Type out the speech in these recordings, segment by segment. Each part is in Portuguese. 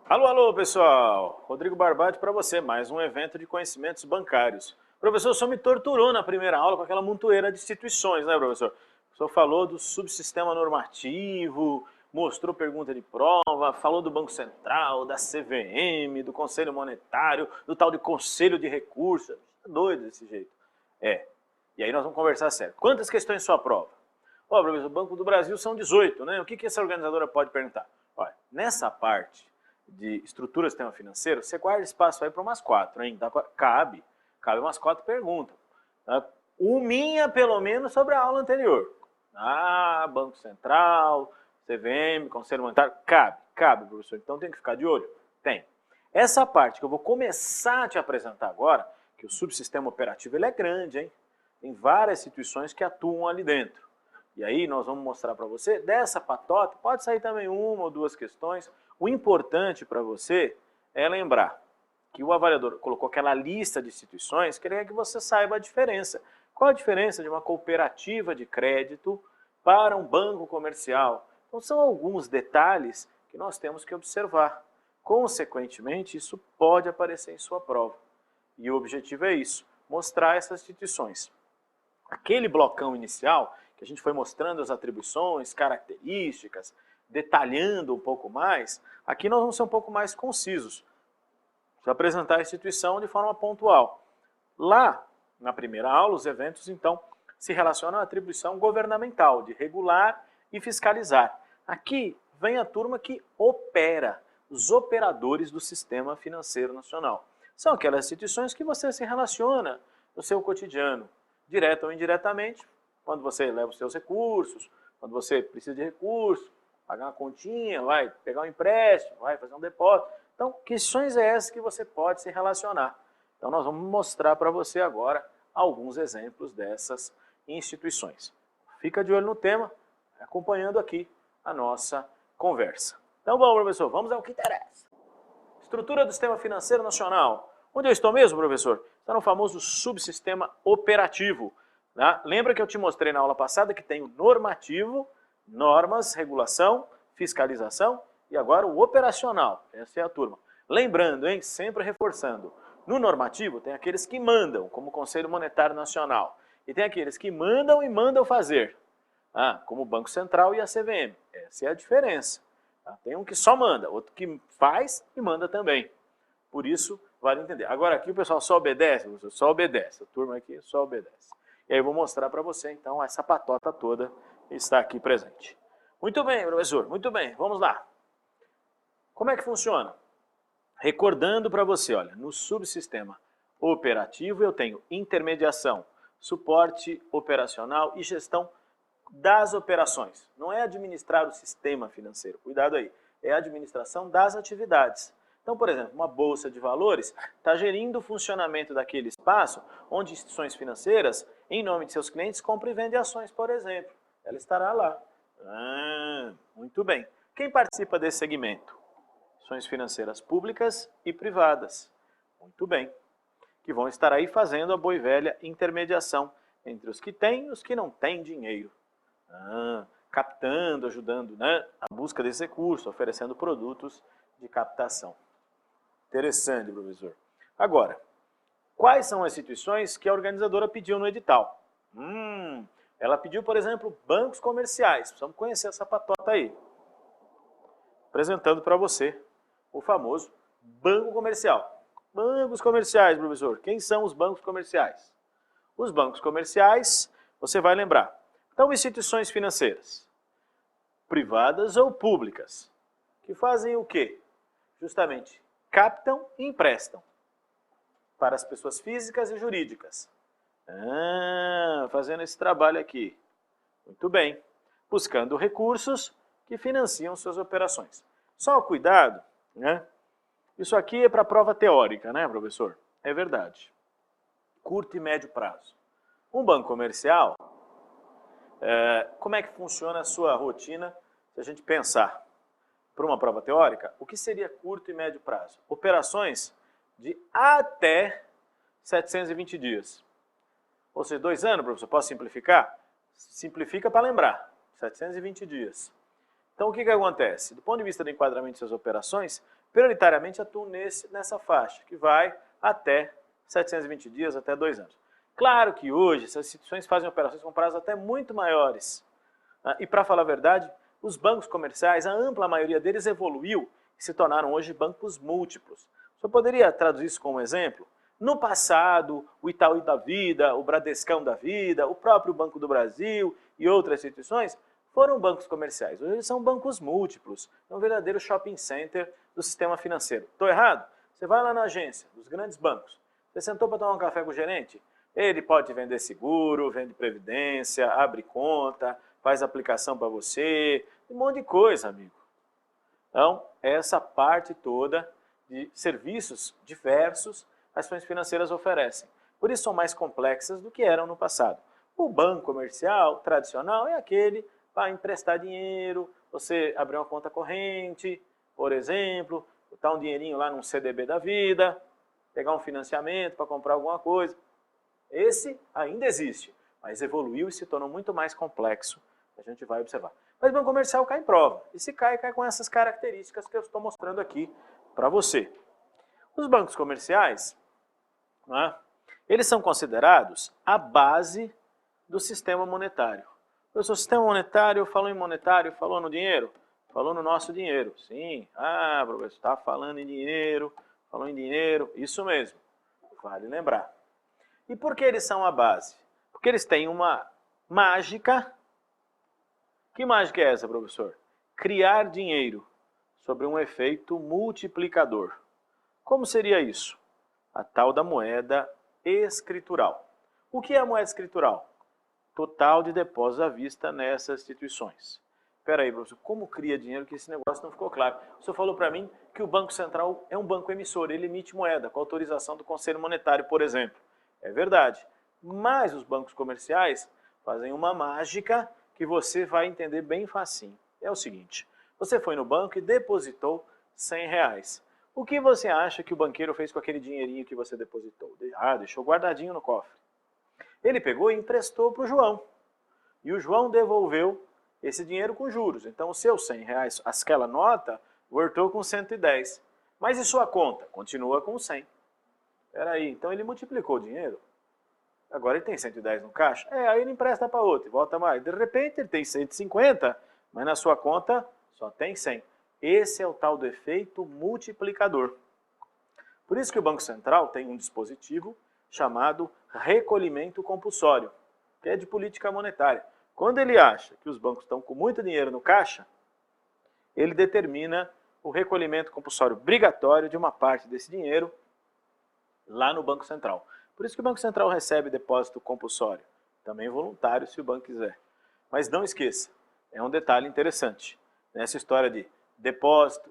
Alô, alô, pessoal! Rodrigo Barbati para você, mais um evento de conhecimentos bancários. O professor só me torturou na primeira aula com aquela montoeira de instituições, né, professor? O professor falou do subsistema normativo, mostrou pergunta de prova, falou do Banco Central, da CVM, do Conselho Monetário, do tal de Conselho de Recursos. Tá doido desse jeito. E aí nós vamos conversar sério. Quantas questões sua prova? Ó, professor, o Banco do Brasil são 18, né? O que essa organizadora pode perguntar? Olha, nessa parte de estrutura do sistema financeiro, você guarda espaço aí para umas 4, hein? Cabe umas 4 perguntas. Tá? Minha, pelo menos, sobre a aula anterior. Banco Central, CVM, Conselho Monetário, cabe, professor. Então tem que ficar de olho? Tem. Essa parte que eu vou começar a te apresentar agora, que o subsistema operativo ele é grande, hein? Tem várias instituições que atuam ali dentro. E aí nós vamos mostrar para você, dessa patota, pode sair também uma ou duas questões. O importante para você é lembrar que o avaliador colocou aquela lista de instituições que ele quer que você saiba a diferença. Qual a diferença de uma cooperativa de crédito para um banco comercial? Então são alguns detalhes que nós temos que observar. Consequentemente, isso pode aparecer em sua prova. E o objetivo é isso, mostrar essas instituições. Aquele blocão inicial, que a gente foi mostrando as atribuições, características, detalhando um pouco mais, aqui nós vamos ser um pouco mais concisos. Vou apresentar a instituição de forma pontual. Lá, na primeira aula, os eventos, então, se relacionam à atribuição governamental, de regular e fiscalizar. Aqui vem a turma que opera, os operadores do sistema financeiro nacional. São aquelas instituições que você se relaciona no seu cotidiano, direto ou indiretamente, quando você leva os seus recursos, quando você precisa de recursos, pagar uma continha, vai pegar um empréstimo, vai fazer um depósito. Então, questões é essas que você pode se relacionar. Então, nós vamos mostrar para você agora alguns exemplos dessas instituições. Fica de olho no tema, acompanhando aqui a nossa conversa. Então, bom, professor, vamos ao que interessa. Estrutura do Sistema Financeiro Nacional. Onde eu estou mesmo, professor? Está no famoso subsistema operativo. Né? Lembra que eu te mostrei na aula passada que tem o normativo, normas, regulação, fiscalização e agora o operacional. Essa é a turma. Lembrando, hein, sempre reforçando, no normativo tem aqueles que mandam, como o Conselho Monetário Nacional, e tem aqueles que mandam e mandam fazer, como o Banco Central e a CVM. Essa é a diferença. Tem um que só manda, outro que faz e manda também. Por isso, vale entender. Agora aqui o pessoal só obedece, só obedece. A turma aqui só obedece. E aí eu vou mostrar para você, então, essa patota toda está aqui presente. Muito bem, professor, muito bem. Vamos lá. Como é que funciona? Recordando para você, olha, no subsistema operativo eu tenho intermediação, suporte operacional e gestão das operações. Não é administrar o sistema financeiro, cuidado aí. É a administração das atividades. Então, por exemplo, uma bolsa de valores está gerindo o funcionamento daquele espaço onde instituições financeiras, em nome de seus clientes, compram e vendem ações, por exemplo. Ela estará lá. Muito bem. Quem participa desse segmento? Ações financeiras públicas e privadas. Muito bem. Que vão estar aí fazendo a boa e velha intermediação entre os que têm e os que não têm dinheiro. Captando, ajudando, né, a busca desse recurso, oferecendo produtos de captação. Interessante, professor. Agora, quais são as instituições que a organizadora pediu no edital? Ela pediu, por exemplo, bancos comerciais. Precisamos conhecer essa patota aí. Apresentando para você o famoso banco comercial. Bancos comerciais, professor. Quem são os bancos comerciais? Os bancos comerciais, você vai lembrar, são instituições financeiras, privadas ou públicas, que fazem o quê? Justamente, captam e emprestam para as pessoas físicas e jurídicas. Fazendo esse trabalho aqui. Muito bem. Buscando recursos que financiam suas operações. Só cuidado, né? Isso aqui é para prova teórica, né, professor? É verdade. Curto e médio prazo. Um banco comercial, como é que funciona a sua rotina se a gente pensar para uma prova teórica? O que seria curto e médio prazo? Operações de até 720 dias. Ou seja, 2 anos, professor, posso simplificar? Simplifica para lembrar, 720 dias. Então, o que acontece? Do ponto de vista do enquadramento de suas operações, prioritariamente atuam nessa faixa, que vai até 720 dias, até 2 anos. Claro que hoje essas instituições fazem operações com prazos até muito maiores. E para falar a verdade, os bancos comerciais, a ampla maioria deles evoluiu e se tornaram hoje bancos múltiplos. Você poderia traduzir isso como um exemplo? No passado, o Itaú da vida, o Bradescão da vida, o próprio Banco do Brasil e outras instituições foram bancos comerciais. Hoje eles são bancos múltiplos, é um verdadeiro shopping center do sistema financeiro. Estou errado? Você vai lá na agência dos grandes bancos, você sentou para tomar um café com o gerente, ele pode vender seguro, vende previdência, abre conta, faz aplicação para você, um monte de coisa, amigo. Então, essa parte toda de serviços diversos as instituições financeiras oferecem. Por isso são mais complexas do que eram no passado. O banco comercial tradicional é aquele para emprestar dinheiro, você abrir uma conta corrente, por exemplo, botar um dinheirinho lá num CDB da vida, pegar um financiamento para comprar alguma coisa. Esse ainda existe, mas evoluiu e se tornou muito mais complexo. A gente vai observar. Mas o banco comercial cai em prova. E se cai, cai com essas características que eu estou mostrando aqui para você. Os bancos comerciais, né, eles são considerados a base do sistema monetário. Professor, sistema monetário, falou em monetário, falou no dinheiro? Falou no nosso dinheiro. Sim, professor, está falando em dinheiro, falou em dinheiro, isso mesmo. Vale lembrar. E por que eles são a base? Porque eles têm uma mágica. Que mágica é essa, professor? Criar dinheiro sobre um efeito multiplicador. Como seria isso? A tal da moeda escritural. O que é a moeda escritural? Total de depósitos à vista nessas instituições. Espera aí, professor, como cria dinheiro que esse negócio não ficou claro? O senhor falou para mim que o Banco Central é um banco emissor, ele emite moeda com autorização do Conselho Monetário, por exemplo. É verdade. Mas os bancos comerciais fazem uma mágica que você vai entender bem facinho. É o seguinte, você foi no banco e depositou R$100. O que você acha que o banqueiro fez com aquele dinheirinho que você depositou? Deixou guardadinho no cofre. Ele pegou e emprestou para o João. E o João devolveu esse dinheiro com juros. Então, os seus R$100, aquela nota, voltou com 110. Mas e sua conta? Continua com 100. Espera aí, então ele multiplicou o dinheiro. Agora ele tem 110 no caixa. Aí ele empresta para outro e volta mais. De repente ele tem 150, mas na sua conta só tem 100. Esse é o tal do efeito multiplicador. Por isso que o Banco Central tem um dispositivo chamado recolhimento compulsório, que é de política monetária. Quando ele acha que os bancos estão com muito dinheiro no caixa, ele determina o recolhimento compulsório obrigatório de uma parte desse dinheiro lá no Banco Central. Por isso que o Banco Central recebe depósito compulsório, também voluntário se o banco quiser. Mas não esqueça, é um detalhe interessante, nessa história de depósito,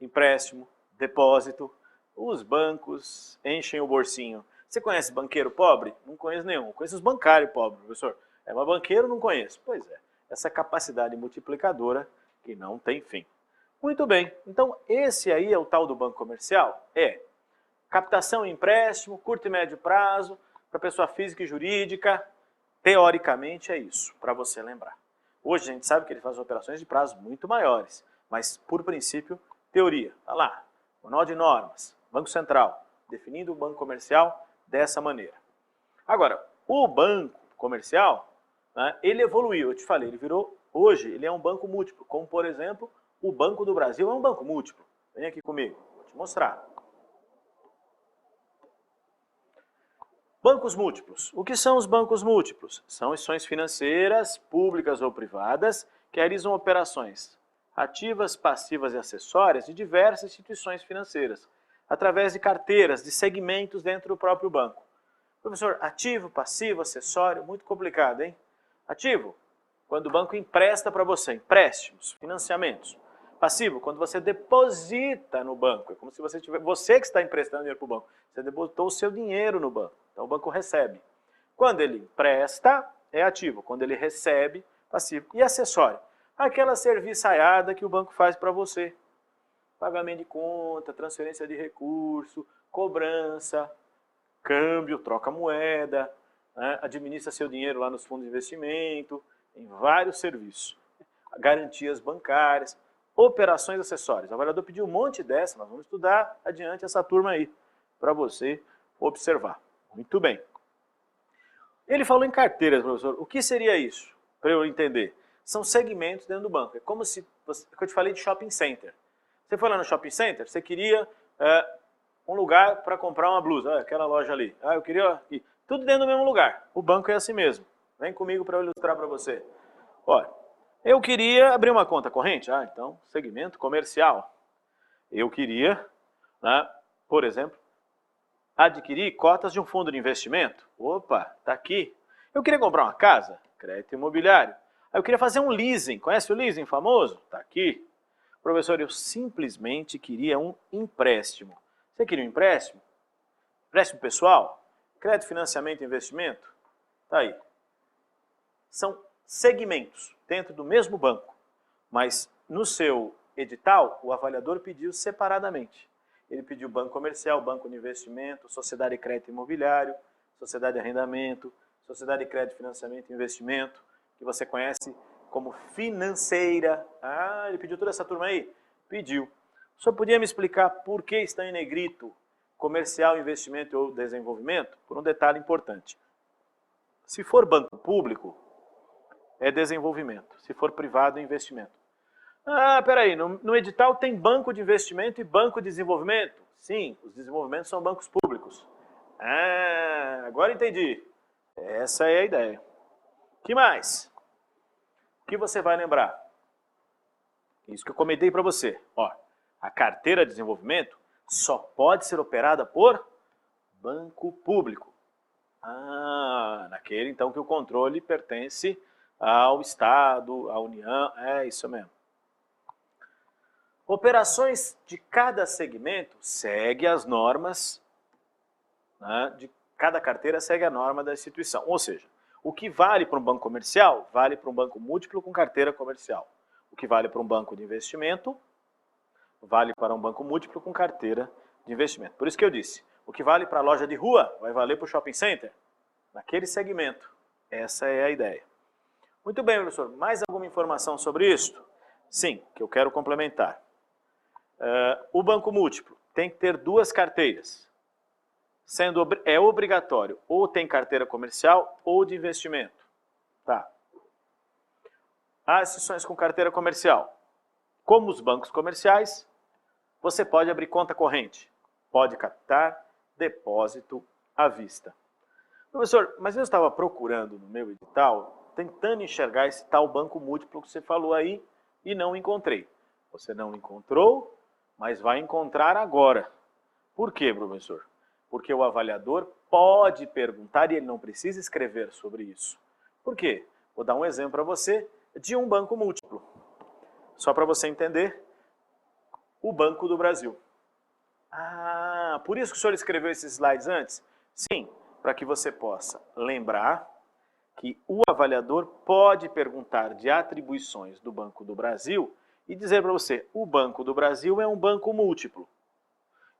empréstimo, depósito, os bancos enchem o bolsinho. Você conhece banqueiro pobre? Não conheço nenhum. Conheço os bancários pobres, professor. Mas banqueiro não conheço. Pois é, essa capacidade multiplicadora que não tem fim. Muito bem, então esse aí é o tal do banco comercial? Captação e empréstimo, curto e médio prazo, para pessoa física e jurídica, teoricamente é isso, para você lembrar. Hoje a gente sabe que ele faz operações de prazos muito maiores, mas por princípio, teoria. Está lá, Manual de Normas, Banco Central, definindo o banco comercial dessa maneira. Agora, o banco comercial, né, ele evoluiu, eu te falei, ele virou, hoje ele é um banco múltiplo, como por exemplo, o Banco do Brasil é um banco múltiplo. Vem aqui comigo, vou te mostrar. Bancos múltiplos. O que são os bancos múltiplos? São instituições financeiras, públicas ou privadas, que realizam operações ativas, passivas e acessórias de diversas instituições financeiras, através de carteiras, de segmentos dentro do próprio banco. Professor, ativo, passivo, acessório, muito complicado, hein? Ativo, quando o banco empresta para você, empréstimos, financiamentos. Passivo, quando você deposita no banco, é como se você que está emprestando dinheiro para o banco, você depositou o seu dinheiro no banco, então o banco recebe. Quando ele empresta, é ativo, quando ele recebe, passivo. E acessório, aquela serviçaiada que o banco faz para você, pagamento de conta, transferência de recurso, cobrança, câmbio, troca moeda, né, administra seu dinheiro lá nos fundos de investimento, em vários serviços. Garantias bancárias, operações acessórias. O avaliador pediu um monte dessa, nós vamos estudar adiante essa turma aí, para você observar. Muito bem. Ele falou em carteiras, professor. O que seria isso? Para eu entender. São segmentos dentro do banco. É como se, que eu te falei de shopping center. Você foi lá no shopping center, você queria um lugar para comprar uma blusa, aquela loja ali. Eu queria aqui. Tudo dentro do mesmo lugar. O banco é assim mesmo. Vem comigo para eu ilustrar para você. Olha, eu queria abrir uma conta corrente. Então, segmento comercial. Eu queria, né, por exemplo, adquirir cotas de um fundo de investimento. Opa, está aqui. Eu queria comprar uma casa, crédito imobiliário. Eu queria fazer um leasing. Conhece o leasing famoso? Está aqui. Professor, eu simplesmente queria um empréstimo. Você queria um empréstimo? Empréstimo pessoal? Crédito, financiamento e investimento? Está aí. São segmentos dentro do mesmo banco, mas no seu edital, o avaliador pediu separadamente. Ele pediu banco comercial, banco de investimento, sociedade de crédito imobiliário, sociedade de arrendamento, sociedade de crédito, financiamento e investimento, que você conhece como financeira. Ele pediu toda essa turma aí? Pediu. O senhor podia me explicar por que está em negrito comercial, investimento ou desenvolvimento? Por um detalhe importante. Se for banco público, é desenvolvimento. Se for privado, é investimento. Peraí, no edital tem banco de investimento e banco de desenvolvimento? Sim, os desenvolvimentos são bancos públicos. Agora entendi. Essa é a ideia. O que mais? O que você vai lembrar? Isso que eu comentei para você. A carteira de desenvolvimento só pode ser operada por banco público. Naquele então que o controle pertence ao Estado, à União, é isso mesmo. Operações de cada segmento segue as normas, né, de cada carteira segue a norma da instituição. Ou seja, o que vale para um banco comercial, vale para um banco múltiplo com carteira comercial. O que vale para um banco de investimento, vale para um banco múltiplo com carteira de investimento. Por isso que eu disse, o que vale para a loja de rua, vai valer para o shopping center, naquele segmento. Essa é a ideia. Muito bem, professor. Mais alguma informação sobre isso? Sim, que eu quero complementar. O banco múltiplo tem que ter duas carteiras. É obrigatório, ou tem carteira comercial ou de investimento. Tá. As instituições com carteira comercial, como os bancos comerciais, você pode abrir conta corrente, pode captar depósito à vista. Professor, mas eu estava procurando no meu edital, tentando enxergar esse tal banco múltiplo que você falou aí e não encontrei. Você não encontrou, mas vai encontrar agora. Por quê, professor? Porque o avaliador pode perguntar e ele não precisa escrever sobre isso. Por quê? Vou dar um exemplo para você de um banco múltiplo. Só para você entender, o Banco do Brasil. Por isso que o senhor escreveu esses slides antes? Sim, para que você possa lembrar que o avaliador pode perguntar de atribuições do Banco do Brasil e dizer para você, o Banco do Brasil é um banco múltiplo.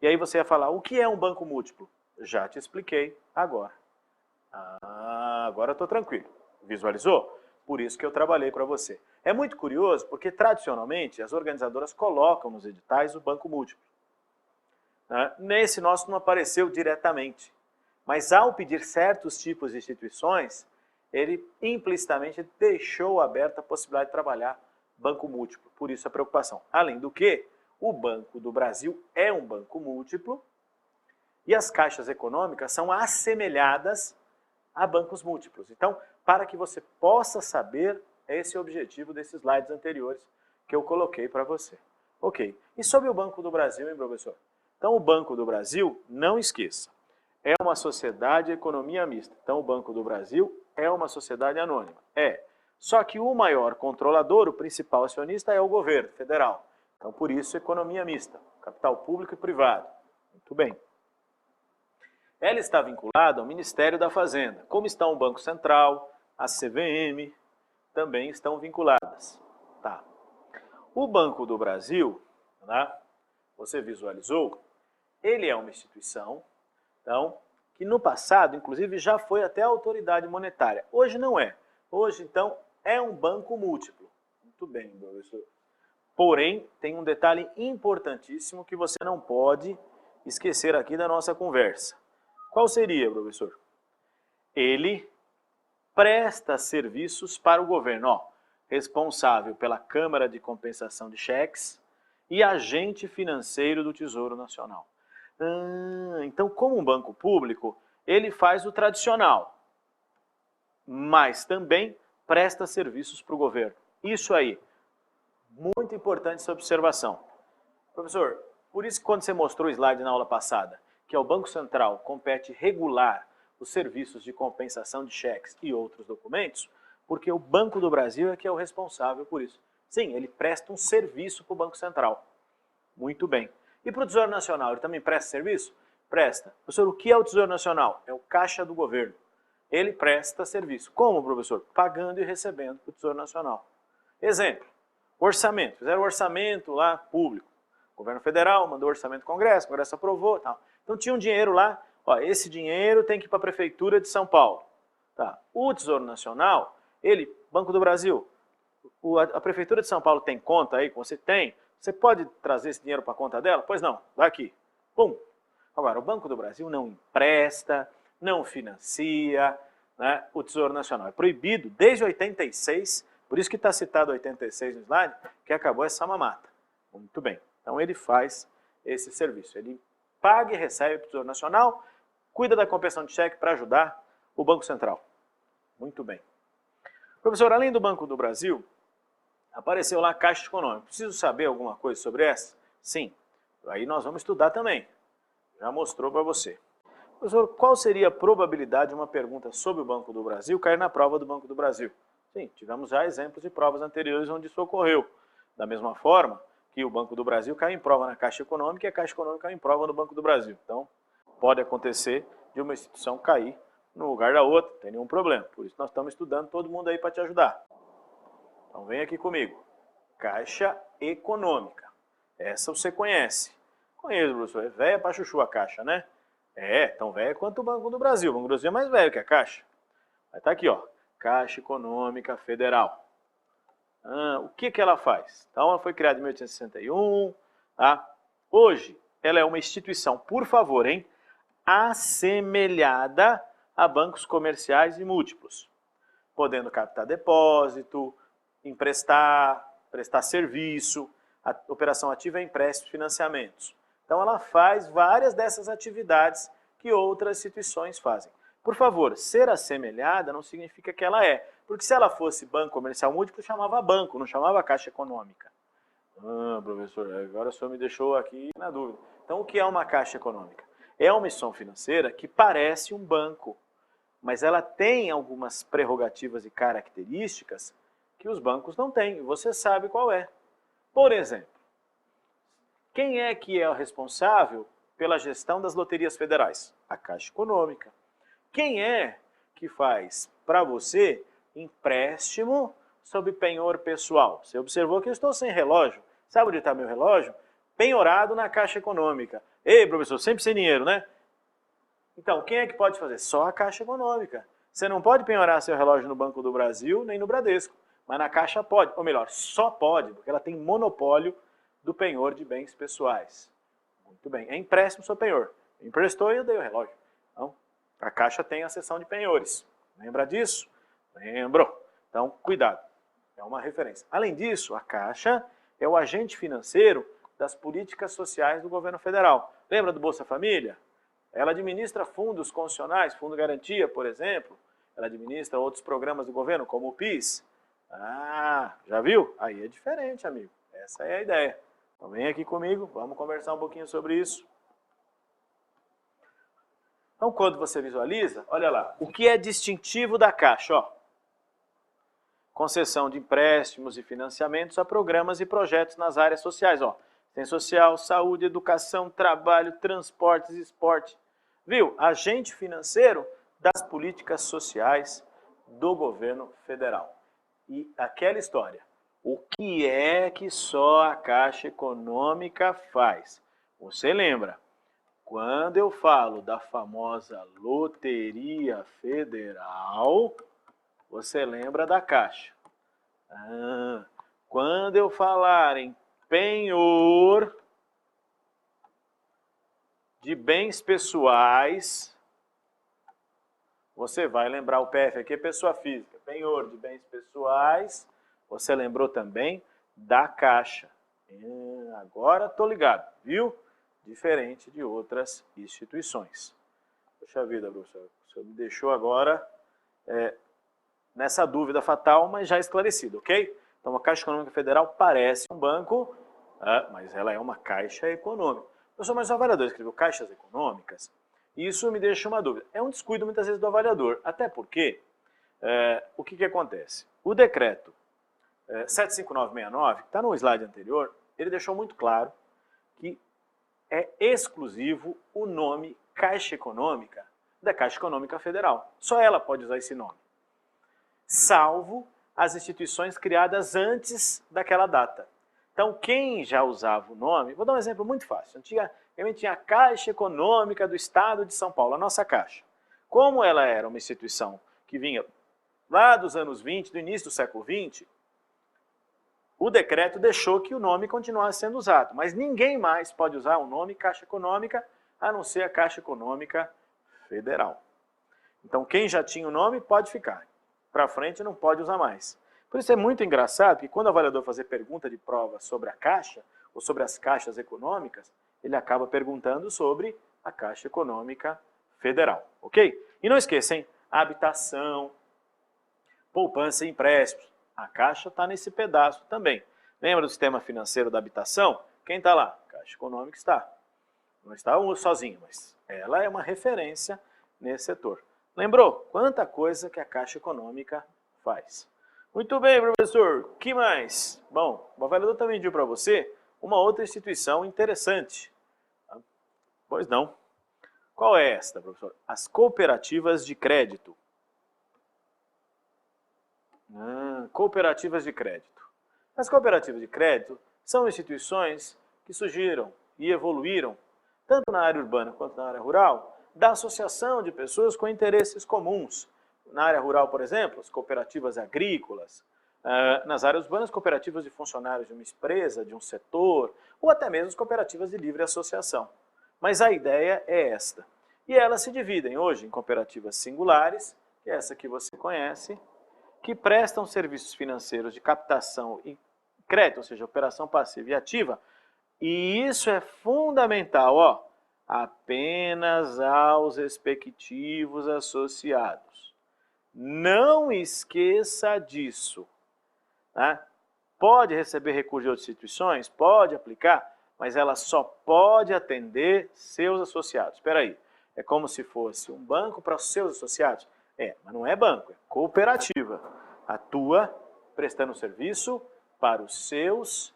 E aí você vai falar, o que é um banco múltiplo? Já te expliquei agora. Agora eu estou tranquilo. Visualizou? Por isso que eu trabalhei para você. É muito curioso, porque tradicionalmente as organizadoras colocam nos editais o banco múltiplo. Nesse nosso não apareceu diretamente. Mas ao pedir certos tipos de instituições, ele implicitamente deixou aberta a possibilidade de trabalhar banco múltiplo. Por isso a preocupação. Além do que, o Banco do Brasil é um banco múltiplo e as caixas econômicas são assemelhadas a bancos múltiplos. Então, para que você possa saber, esse é o objetivo desses slides anteriores que eu coloquei para você. Ok. E sobre o Banco do Brasil, hein, professor? Então, o Banco do Brasil, não esqueça, é uma sociedade de economia mista. Então, o Banco do Brasil é uma sociedade anônima. Só que o maior controlador, o principal acionista, é o governo federal. Então, por isso, economia mista, capital público e privado. Muito bem. Ela está vinculada ao Ministério da Fazenda. Como está o Banco Central, a CVM, também estão vinculadas. Tá. O Banco do Brasil, você visualizou, ele é uma instituição, então, que no passado, inclusive, já foi até a autoridade monetária. Hoje não é. Hoje, então, é um banco múltiplo. Muito bem, professor. Porém, tem um detalhe importantíssimo que você não pode esquecer aqui da nossa conversa. Qual seria, professor? Ele presta serviços para o governo, ó, responsável pela Câmara de Compensação de Cheques e agente financeiro do Tesouro Nacional. Então, como um banco público, ele faz o tradicional, mas também presta serviços para o governo. Isso aí, muito importante essa observação. Professor, por isso que quando você mostrou o slide na aula passada, que ao Banco Central compete regular os serviços de compensação de cheques e outros documentos, porque o Banco do Brasil é que é o responsável por isso. Sim, ele presta um serviço para o Banco Central. Muito bem. E para o Tesouro Nacional, ele também presta serviço? Presta. Professor, o que é o Tesouro Nacional? É o caixa do governo. Ele presta serviço. Como, professor? Pagando e recebendo para o Tesouro Nacional. Exemplo, orçamento. Fizeram orçamento lá público. O governo federal mandou orçamento do Congresso, o Congresso aprovou. Tal. Então tinha um dinheiro lá, ó, esse dinheiro tem que ir para a Prefeitura de São Paulo. Tá. O Tesouro Nacional, ele, Banco do Brasil, a Prefeitura de São Paulo tem conta aí, você tem, você pode trazer esse dinheiro para a conta dela? Pois não, dá aqui. Pum. Agora, o Banco do Brasil não empresta, não financia, né, o Tesouro Nacional. É proibido desde 86, por isso que está citado 86 no slide, que acabou essa mamata. Muito bem. Então ele faz esse serviço. Ele paga e recebe para o Tesouro Nacional, cuida da compensação de cheque para ajudar o Banco Central. Muito bem. Professor, além do Banco do Brasil, apareceu lá a Caixa Econômica. Preciso saber alguma coisa sobre essa? Sim. Aí nós vamos estudar também. Já mostrou para você. Professor, qual seria a probabilidade de uma pergunta sobre o Banco do Brasil cair na prova do Banco do Brasil? Sim, tivemos já exemplos de provas anteriores onde isso ocorreu. Da mesma forma que o Banco do Brasil cai em prova na Caixa Econômica e a Caixa Econômica cai em prova no Banco do Brasil. Então, pode acontecer de uma instituição cair no lugar da outra, não tem nenhum problema. Por isso nós estamos estudando todo mundo aí para te ajudar. Então vem aqui comigo. Caixa Econômica. Essa você conhece. Conheço, professor. É velha para chuchu a Caixa, né? É, tão velha quanto o Banco do Brasil. O Banco do Brasil é mais velho que a Caixa. Mas tá aqui, ó. Caixa Econômica Federal. O que ela faz? Então, ela foi criada em 1861. Tá? Hoje, ela é uma instituição, por favor, hein? Assemelhada a bancos comerciais e múltiplos. Podendo captar depósito, emprestar, prestar serviço, a operação ativa é empréstimo e financiamentos. Então ela faz várias dessas atividades que outras instituições fazem. Por favor, ser assemelhada não significa que ela é, porque se ela fosse banco comercial múltiplo, chamava banco, não chamava Caixa Econômica. Professor, agora o senhor me deixou aqui na dúvida. Então o que é uma Caixa Econômica? É uma instituição financeira que parece um banco, mas ela tem algumas prerrogativas e características que os bancos não têm, e você sabe qual é. Por exemplo, quem é que é o responsável pela gestão das loterias federais? A Caixa Econômica. Quem é que faz para você empréstimo sob penhor pessoal? Você observou que eu estou sem relógio. Sabe onde está meu relógio? Penhorado na Caixa Econômica. Ei, professor, sempre sem dinheiro, né? Então, quem é que pode fazer? Só a Caixa Econômica. Você não pode penhorar seu relógio no Banco do Brasil nem no Bradesco, mas na Caixa pode. Ou melhor, só pode, porque ela tem monopólio do penhor de bens pessoais. Muito bem. É empréstimo sob penhor. Emprestou e eu dei o relógio. Então, a Caixa tem a seção de penhores. Lembra disso? Lembrou. Então, cuidado. É uma referência. Além disso, a Caixa é o agente financeiro das políticas sociais do governo federal. Lembra do Bolsa Família? Ela administra fundos constitucionais, Fundo Garantia, por exemplo. Ela administra outros programas do governo, como o PIS. Já viu? Aí é diferente, amigo. Essa é a ideia. Então vem aqui comigo, vamos conversar um pouquinho sobre isso. Então, quando você visualiza, olha lá, o que é distintivo da Caixa? Ó, concessão de empréstimos e financiamentos a programas e projetos nas áreas sociais. Ó, tem social, saúde, educação, trabalho, transportes, esporte. Viu? Agente financeiro das políticas sociais do governo federal. E aquela história, o que é que só a Caixa Econômica faz? Você lembra? quando eu falo da famosa Loteria Federal, você lembra da Caixa. Quando eu falar em penhor de bens pessoais, você vai lembrar o PF aqui, é pessoa física. Penhor de bens pessoais, você lembrou também da Caixa. Agora estou ligado, viu? Diferente de outras instituições. Poxa vida, professor, o senhor me deixou agora nessa dúvida fatal, mas já esclarecido, ok? Então, a Caixa Econômica Federal parece um banco, mas ela é uma caixa econômica. Professor, mas o avaliador escreveu caixas econômicas? Isso me deixa uma dúvida. É um descuido, muitas vezes, do avaliador, até porque, o que acontece? O decreto 75969, que está no slide anterior, ele deixou muito claro que é exclusivo o nome Caixa Econômica da Caixa Econômica Federal. Só ela pode usar esse nome, salvo as instituições criadas antes daquela data. Então, quem já usava o nome, vou dar um exemplo muito fácil. Antigamente tinha a Caixa Econômica do Estado de São Paulo, a nossa Caixa. Como ela era uma instituição que vinha lá dos anos 20, do início do século 20, o decreto deixou que o nome continuasse sendo usado, mas ninguém mais pode usar o nome Caixa Econômica, a não ser a Caixa Econômica Federal. Então, quem já tinha o nome pode ficar. Para frente não pode usar mais. Por isso é muito engraçado que quando o avaliador fazer pergunta de prova sobre a Caixa, ou sobre as caixas econômicas, ele acaba perguntando sobre a Caixa Econômica Federal, ok? E não esqueçam, habitação, poupança e empréstimos. A Caixa está nesse pedaço também. Lembra do sistema financeiro da habitação? Quem está lá? Caixa Econômica está. Não está sozinha, mas ela é uma referência nesse setor. Lembrou? Quanta coisa que a Caixa Econômica faz. Muito bem, professor. O que mais? Bom, o avaliador também pediu para você uma outra instituição interessante. Pois não. Qual é esta, professor? As cooperativas de crédito. Cooperativas de crédito. As cooperativas de crédito são instituições que surgiram e evoluíram, tanto na área urbana quanto na área rural, da associação de pessoas com interesses comuns. Na área rural, por exemplo, as cooperativas agrícolas. Nas áreas urbanas, cooperativas de funcionários de uma empresa, de um setor, ou até mesmo as cooperativas de livre associação. Mas a ideia é esta. E elas se dividem hoje em cooperativas singulares, que é essa que você conhece, que prestam serviços financeiros de captação e crédito, ou seja, operação passiva e ativa, e isso é fundamental, ó, apenas aos respectivos associados. Não esqueça disso. Tá? Pode receber recurso de outras instituições? Pode aplicar, mas ela só pode atender seus associados. Espera aí, é como se fosse um banco para os seus associados? Mas não é banco, é cooperativa. Atua prestando serviço para os seus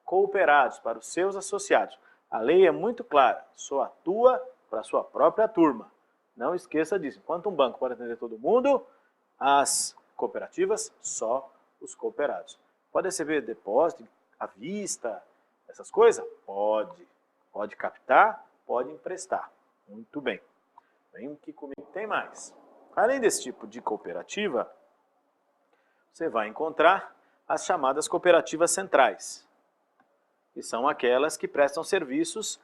cooperados, para os seus associados. A lei é muito clara, só atua para a sua própria turma. Não esqueça disso. Enquanto um banco pode atender todo mundo, as cooperativas, só os cooperados. Pode receber depósito à vista, essas coisas? Pode. Pode captar, pode emprestar. Muito bem. Vem aqui comigo, tem mais. Além desse tipo de cooperativa, você vai encontrar as chamadas cooperativas centrais, que são aquelas que prestam serviços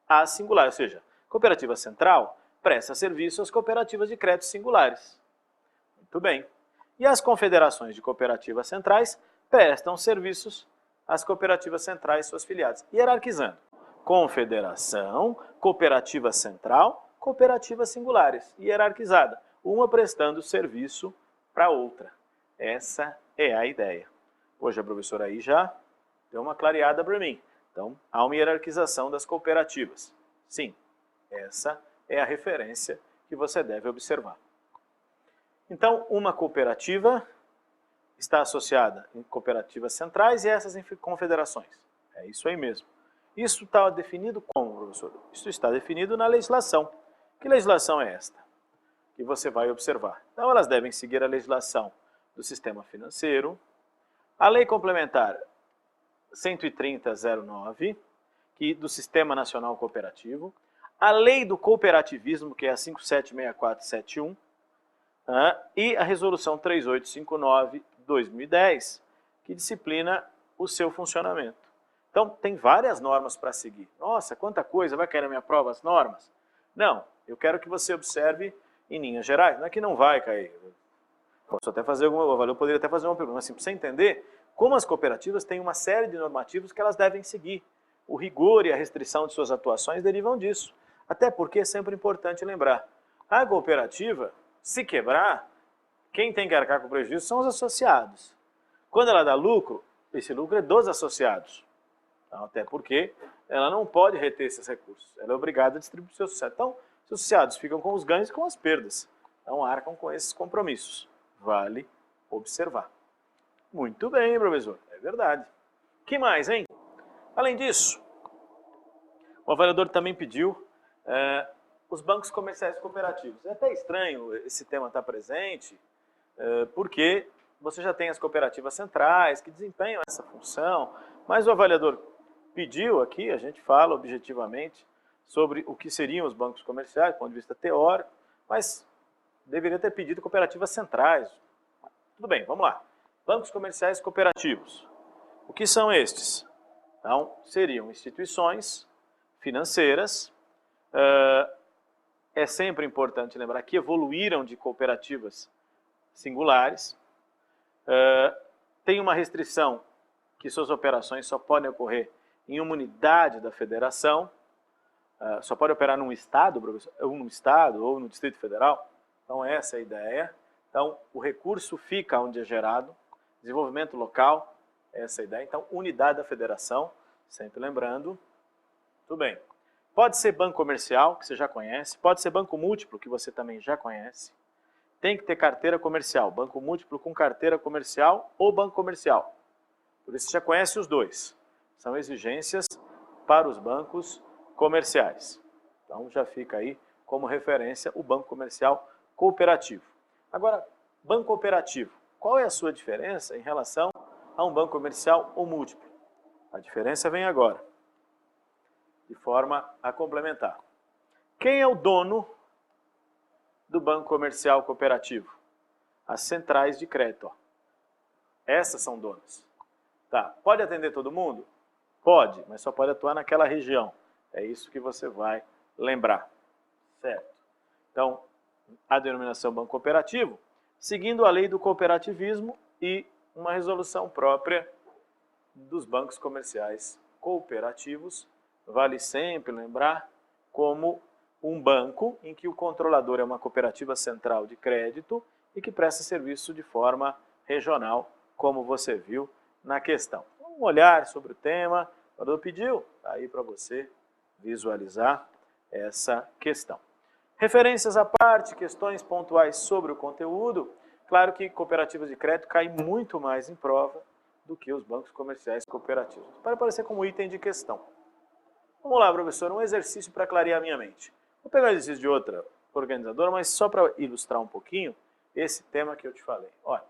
às singulares, ou seja, cooperativa central presta serviço às cooperativas de crédito singulares. Muito bem. E as confederações de cooperativas centrais prestam serviços às cooperativas centrais e suas filiadas, hierarquizando. Confederação, cooperativa central, cooperativas singulares, hierarquizada, uma prestando serviço para outra. Essa é a ideia. Hoje a professora aí já deu uma clareada para mim. Então, há uma hierarquização das cooperativas. Sim, essa é a referência que você deve observar. Então, uma cooperativa está associada em cooperativas centrais e essas em confederações. É isso aí mesmo. Isso está definido como, professor? Isso está definido na legislação. Que legislação é esta? Que você vai observar. Então, elas devem seguir a legislação do sistema financeiro, a lei complementar 130.09, do Sistema Nacional Cooperativo, a lei do cooperativismo, que é a 576471, e a resolução 3859/2010, que disciplina o seu funcionamento. Então, tem várias normas para seguir. Nossa, quanta coisa, vai cair na minha prova as normas? Não, eu quero que você observe em linhas gerais, não é que não vai cair. Posso até fazer eu poderia até fazer uma pergunta, mas assim, para você entender como as cooperativas têm uma série de normativos que elas devem seguir. O rigor e a restrição de suas atuações derivam disso. Até porque é sempre importante lembrar, a cooperativa, se quebrar, quem tem que arcar com o prejuízo são os associados. Quando ela dá lucro, esse lucro é dos associados. Então, até porque ela não pode reter esses recursos. Ela é obrigada a distribuir para os seus associados. Então, os associados ficam com os ganhos e com as perdas. Então, arcam com esses compromissos. Vale observar. Muito bem, professor. É verdade. Que mais, hein? Além disso, o avaliador também pediu os bancos comerciais cooperativos. É até estranho esse tema estar presente, porque você já tem as cooperativas centrais que desempenham essa função, mas o avaliador pediu aqui, a gente fala objetivamente sobre o que seriam os bancos comerciais, do ponto de vista teórico, mas deveria ter pedido cooperativas centrais. Tudo bem, vamos lá. Bancos comerciais cooperativos. O que são estes? Então, seriam instituições financeiras. É sempre importante lembrar que evoluíram de cooperativas singulares. Tem uma restrição que suas operações só podem ocorrer em uma unidade da federação, só pode operar num estado, ou no estado ou no Distrito Federal. Então essa é a ideia. Então o recurso fica onde é gerado, desenvolvimento local, essa é a ideia. Então unidade da federação, sempre lembrando. Tudo bem. Pode ser banco comercial, que você já conhece, pode ser banco múltiplo, que você também já conhece. Tem que ter carteira comercial, banco múltiplo com carteira comercial ou banco comercial. Por isso você já conhece os dois. São exigências para os bancos comerciais. Então já fica aí como referência o banco comercial cooperativo. Agora, banco cooperativo, qual é a sua diferença em relação a um banco comercial ou múltiplo? A diferença vem agora, de forma a complementar. Quem é o dono do banco comercial cooperativo? As centrais de crédito. Essas são donas. Tá. Pode atender todo mundo? Pode, mas só pode atuar naquela região. É isso que você vai lembrar. Certo? Então, a denominação banco cooperativo, seguindo a lei do cooperativismo e uma resolução própria dos bancos comerciais cooperativos, vale sempre lembrar como um banco em que o controlador é uma cooperativa central de crédito e que presta serviço de forma regional, como você viu na questão. Um olhar sobre o tema, o avaliador pediu, está aí para você visualizar essa questão. Referências à parte, questões pontuais sobre o conteúdo. Claro que cooperativas de crédito caem muito mais em prova do que os bancos comerciais cooperativos. Para aparecer como item de questão. Vamos lá, professor, um exercício para clarear a minha mente. Vou pegar o exercício de outra organizadora, mas só para ilustrar um pouquinho esse tema que eu te falei. Olha,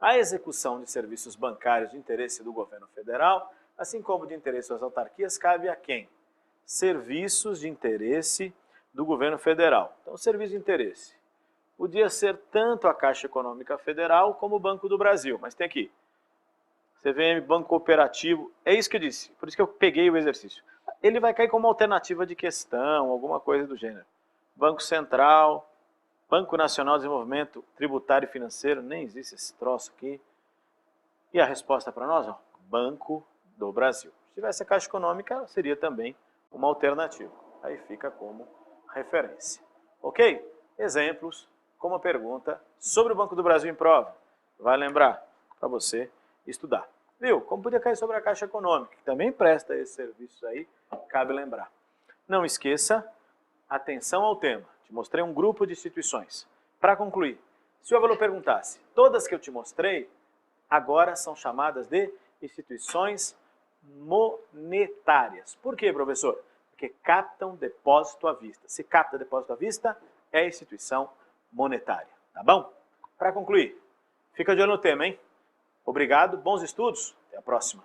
a execução de serviços bancários de interesse do governo federal, assim como de interesse das autarquias, cabe a quem? Serviços de interesse do governo federal. Então, serviço de interesse podia ser tanto a Caixa Econômica Federal como o Banco do Brasil, mas tem aqui, CVM, Banco Cooperativo, é isso que eu disse, por isso que eu peguei o exercício. Ele vai cair como alternativa de questão, alguma coisa do gênero. Banco Central, Banco Nacional de Desenvolvimento Tributário e Financeiro, nem existe esse troço aqui. E a resposta para nós, ó, Banco do Brasil. Se tivesse a Caixa Econômica, seria também uma alternativa. Aí fica como referência. Ok? Exemplos, como a pergunta sobre o Banco do Brasil em prova. Vai lembrar para você estudar. Viu? Como podia cair sobre a Caixa Econômica, que também presta esse serviço aí, cabe lembrar. Não esqueça, atenção ao tema. Te mostrei um grupo de instituições. Para concluir, se o aluno perguntasse, todas que eu te mostrei, agora são chamadas de instituições monetárias. Por quê, professor? Porque captam depósito à vista. Se capta depósito à vista, é instituição monetária. Tá bom? Para concluir, fica de olho no tema, hein? Obrigado, bons estudos, até a próxima.